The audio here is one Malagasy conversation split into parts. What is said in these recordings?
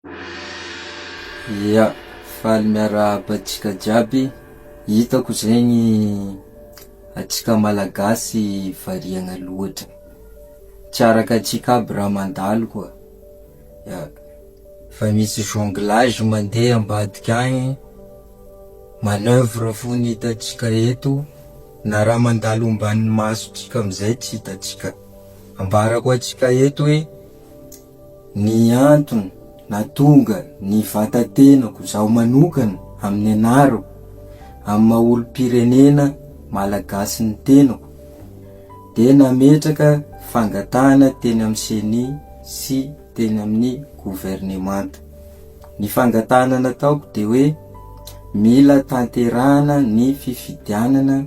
Ya, faly miarahaba atsika jiaby. Hitako zegny atsika malagasy variagna loatra. Tsy araka atsika aby raha mandalo koa. Ya, fa misy jonglage mandeha ambadika agny, manœuvre fony hitatsika eto, na raha mandalo omban'ny masotsika amizay tsy hitatsika. Ambara koa atsika eto hoe ny antony natonga ny vatantenako zaho manokana amin'ny anarako amin'ny maolo-pirenena malagasy ny tenako de nametraka fangatahana teny amin'ny CENI sy teny amin'ny gouvernemanta. Ny fangatahana nataoko de hoe mila tanterahana ny fifidianana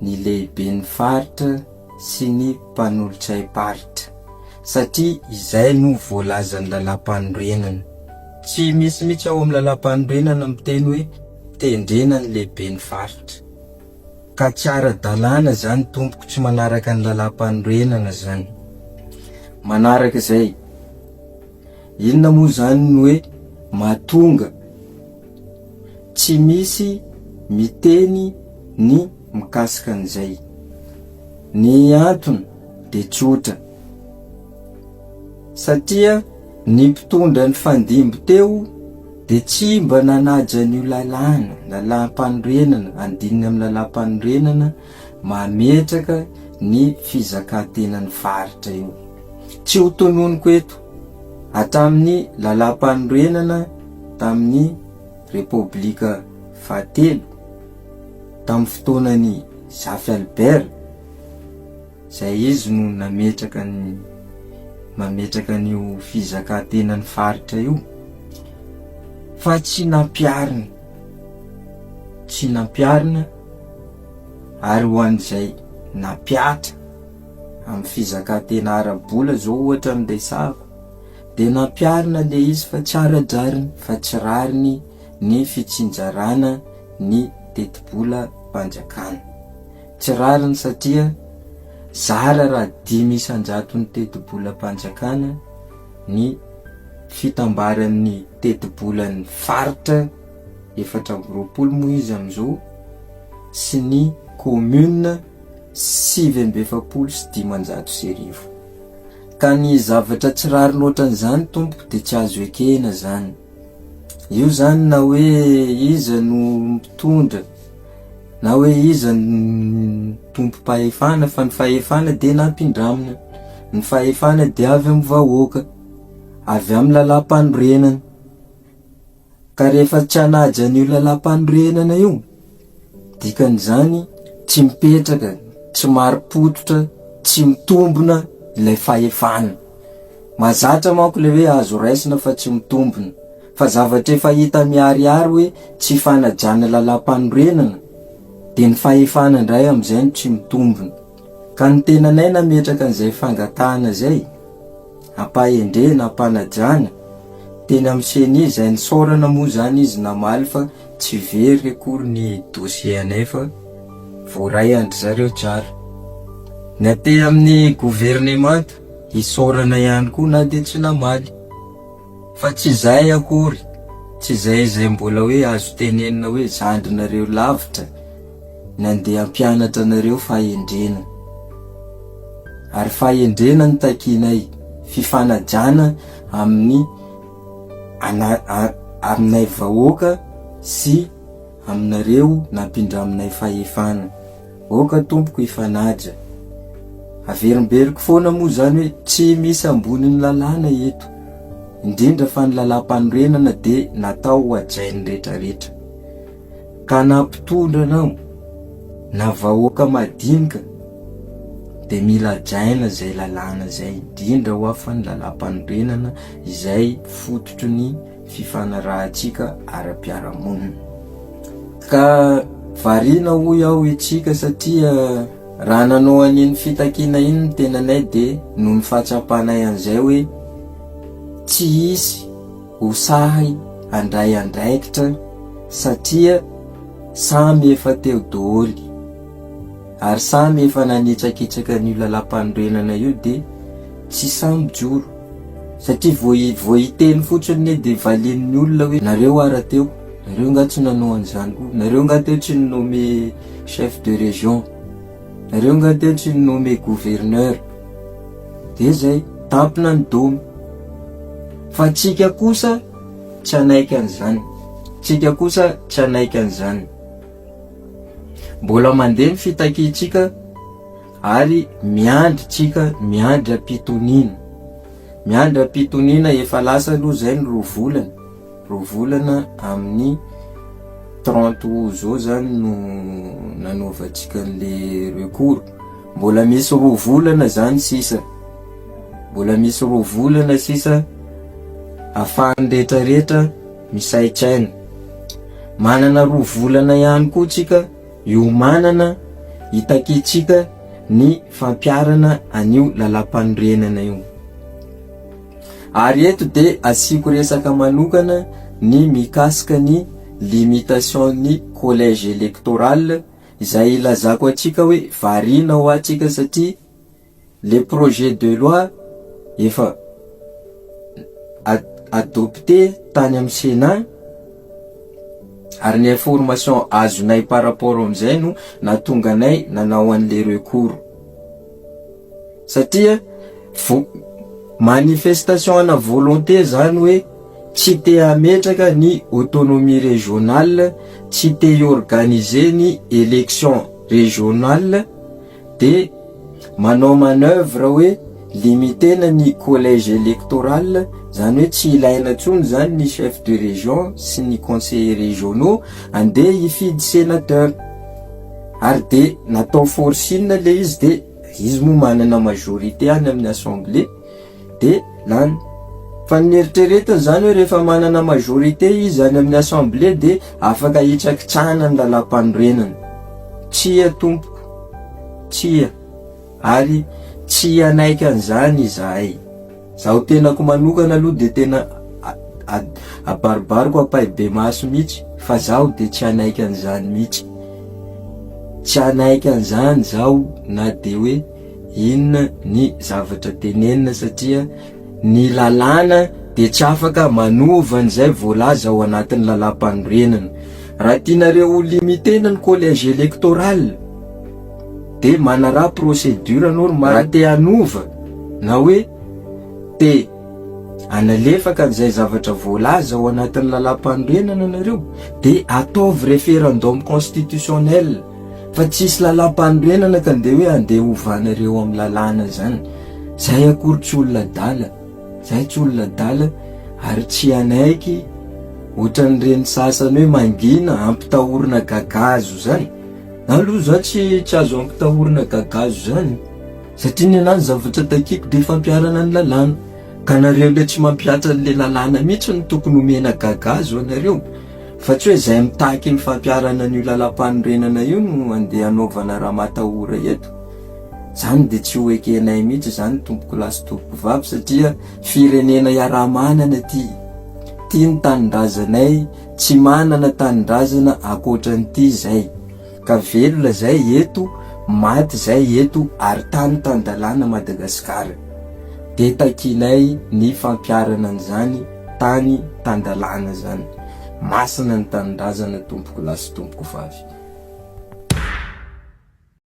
ny lehiben'ny faritra sy ny mpanolotsay-paritra satria izay no voalazan'ny lalam-panorenana. Tsy misy mitsy ao amin'ny lalam-panorenana miteny hoe tendrena ny lehiben'ny faritra. Ka tsy ara-dalàna zany tompoko tsy manaraka ny lalam-panorenana zany. Manaraka izay, inona moa zany no hoe mahatonga tsy misy miteny ny mikasika an'izay? Ny antony de tsotra, satria ny mpitondra ny fandimby teo de tsy mba nanaja an'io lalam-panorenana, andininy amin'ny lalam-panorenana mametraka ny fizakatenan'ny faritra io. Tsy ho tononiko eto, hatramin'ny lalam-panorenana tamin'ny Repoblika fahatelo tamin'ny fotoanan'ny Zafy Albert, zay izy no mametraka n'io fizakatenan'ny faritra io, fa tsy nampiarina ary ho an'izay nampiatra amin'ny fizakatena ara-bola zao ohatra amindesako de nampiarina le izy fa tsy ara-drariny fa tsy rariny ny fitsinjarana ny teti-bola mpanjakana. Tsy rariny satria zara raha 500 ny teti-bola mpanjakana ny fitambaran'ny teti-bolan'ny faritra 420 moa izy amizao sy ny commune 720 ka ny zavatra tsy rary loatran'izany tompoko de tsy azo ekena zany. Io zany na hoe iza no mitondra, na hoe iza ny tompo-pahefana, fa ny fahefana de nampindramina, ny fahefana de avy amin'ny vahoaka, avy amin'ny lalam-panorenana. Ka rehefa tsy hanaja an'io lalam-panorenana io, dikan'izany tsy mipetraka, tsy mari-pototra, tsy mitombona ilay fahefana. Mazatra manko le hoe azo raisina fa tsy mitombona, fa zavatra efa hita miariary hoe tsy fanajana lalam-panorenana de ny fahefana indray amizay no tsy mitombona. Ka ny tenanay nametraka an'izay fangatahana zay, ampahendrena, ampanajana teny amin'ny CENI, izay nisorana moa zany izy namaly fa tsy very akory ny dossier anay fa voaray andry zareo tsara. Ny aty amin'ny gouvernemanta isorana ihany koa na de tsy namaly, fa tsy zay akory, tsy zay mbola hoe azo tenenina hoe zandrinareo lavitra nandeha ampianatra anareo fahendrena. Ary fahendrena ny takinay, fifanajana amin'ny aminay vahoaka sy aminareo nampindraminay fahefana. Oka tompoko ifanaja. Averimberiko foana moa zany hoe tsy misy ambonin'ny lalàna eto, indrindra fa ny lalam-panorenana de natao ho ajain'ny rehetrarehetra. Ka na mpitondra anao na vahoaka madinika de mila ajaina zay lalàna zay, indrindra ho afan'ny lalam-panorenana izay fototry ny fifanarahantsika ara-piarahamonina. Ka variana hoy aho itsika satria raha nanao an'iny fitakiana iny ny tenanay de no ny fahatsapanay an'izay hoe tsy hisy hosahy andray andraikitra satria samy efa teo daholo ary samy efa nanitsakitsaka ny lalam-panorenana io de tsy samby joro satria vo hiteny fotsiny de valin'ny olona hoe nareo ara teo, nareo nga tsy nanao an'izany koa, nareo nga teo tsy nommé chef de région, nareo nga teo tsy nommé gouverneur. De zay tampina ny domy. Fa tsika kosa tsy anaiky an'izany, tsika kosa tsy anaiky an'izany. Mbola mandeha ny fitakintsika ary miandry tsika, miandry am-pitonina. Miandry am-pitonina efa lasa aloha zay ny roa volana amin'ny 30 zao zany no nanaovantsika an'le recours. Mbola misy roa volana zany sisa, mbola misy roa volana sisa afahan'ny rehetrarehetra misaitsaina. Manana roa volana ihany koa tsika iomanana hitakitsika ny fampiarana an'io lalam-panorenana io. Ary eto de asiko resaka manokana ny mikasika ny limitation ny collège électoral izay ilazako atsika hoe varina ho atsika satria le projet de loi efa adopté tany amin'ny Sénat ary ny information azonay par rapport am'izay no natonga anay nanao an'le recours. Satria manifestation ana volonté zany hoe tsy te ametraka ny autonomie régionale, tsy te organiser ny élection régionale, de manao manœuvre hoe limitena ny collège électoral, zany hoe tsy ilaina tsony zany ny chef de région sy ny conseillers régionaux andeha hifidy sénateur. Ary de natao forcine le izy, de izy mo manana majorité any amin'ny assemblée, de lany. Fa nieritreretiny zany hoe rehefa manana majorité izy any amin'ny assemblée de afaka hitrakitsana ny lalam-panorenana. Tsia tompoko, tsia, ary tsy anaiky an'izany izahay. Zaho tenako manokana aloha de tena abaribariko apahibe maso mihitsy, fa zaho de tsy anaiky an'izany mihitsy. Tsy anaiky an'izany zaho na de hoe inona ny zavatra tenenina, satria ny lalàna de tsy afaka manova an'izay voalaza ao anatin'ny lalam-panorenana. Raha tianareo ho limitena ny collège électoral de manara procédure normal. Raha te hanova na hoe te analefaka an'izay zavatra voalaza ao anatin'ny lalam-panorenana nareo de ataovy référendum constitutionnel. Fa tsisy lalam-panorenana ka nde hoe andeha ovanareo amin'ny lalàna zany. Zay akory tsy olona dala, zay tsy olona dala ary tsy anaiky ohatran'ireny sasany hoe mangina ampitahorana gagazo zany. Aloha zao tsy azo ampitahorana gagazo zany, satria ny anazy zavatra takiko de fampiarana ny lalàna, ka nareo le tsy mampiatra an'le lalàna mihitsy ny tokony omena gagazo anareo. Fa tsy hoe zay mitaky ny fampiarana an'io lalam-panorenana io no andeha anaovana raha matahora eto. Zany de tsy ho ekenay mihitsy zany tompoko lasy tompoko vavy, satria firenena iaraha-manana ty ny tanindrazanay, tsy manana tanindrazana akoatran'ity zay. Ka velona zay eto, maty zay eto, ary tany tandalàna Madagasikara. De takinay ny fampiarana an'izany tany tandalàna zany. Masina ny tanindrazana tompoko lasy tompoko vavy.